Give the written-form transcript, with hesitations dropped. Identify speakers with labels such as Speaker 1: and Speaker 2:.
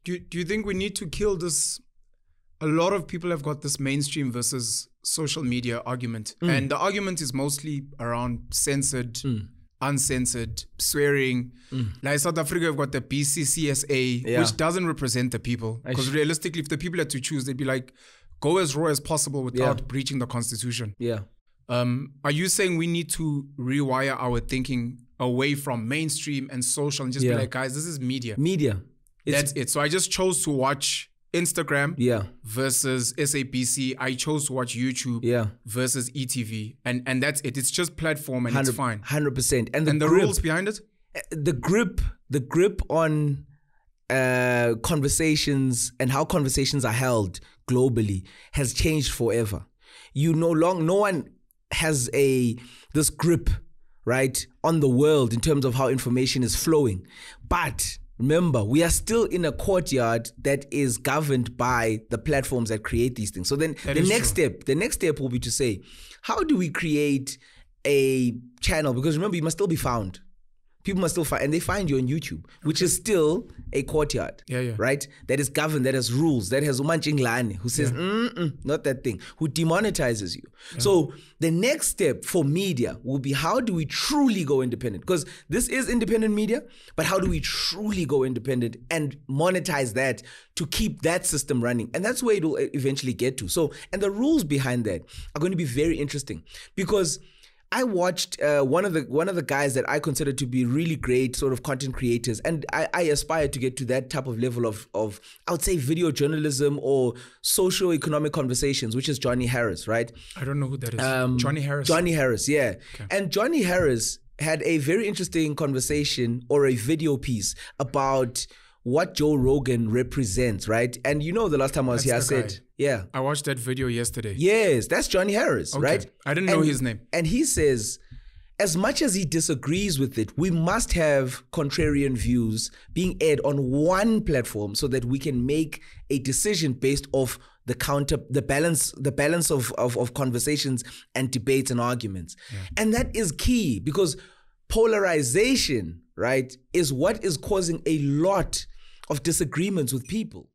Speaker 1: Do you think we need to kill this? A lot of people have got this mainstream versus social media argument. And the argument is mostly around censored, uncensored, swearing. Like South Africa, we've got the BCCSA, which doesn't represent the people. Because realistically, if the people had to choose, they'd be like, go as raw as possible without breaching the constitution. Are you saying we need to rewire our thinking away from mainstream and social and just be like, guys, this is media. That's it. So I just chose to watch Instagram versus SABC. I chose to watch YouTube versus ETV. And that's it. It's just platform and it's fine.
Speaker 2: 100%. And
Speaker 1: the rules behind it?
Speaker 2: The grip on conversations and how conversations are held globally has changed forever. No one has this grip, right, on the world in terms of how information is flowing. But remember, we are still in a courtyard that is governed by the platforms that create these things. So then the next step will be to say, how do we create a channel? Because remember, you must still be found. People must still find, and they find you on YouTube, which is still a courtyard, right? That is governed, that has rules, that has Umanjinglane, who says, not that thing, who demonetizes you. So the next step for media will be, how do we truly go independent? Because this is independent media, but how do we truly go independent and monetize that to keep that system running? And that's where it will eventually get to. So, and the rules behind that are going to be very interesting, because I watched one of the guys that I consider to be really great sort of content creators, and I aspire to get to that type of level of I would say video journalism or socio-economic conversations, which is Johnny Harris, right?
Speaker 1: I don't know who that is. Johnny Harris.
Speaker 2: Johnny Harris, yeah. Okay. And Johnny Harris had a very interesting conversation or a video piece about what Joe Rogan represents, right? And you know, the last time I was here, I said, I watched that video yesterday. Yes, that's Johnny Harris, right?
Speaker 1: I didn't know his name.
Speaker 2: And he says, as much as he disagrees with it, we must have contrarian views being aired on one platform so that we can make a decision based off the balance of conversations and debates and arguments. And that is key, because polarization, right, is what is causing a lot of disagreements with people.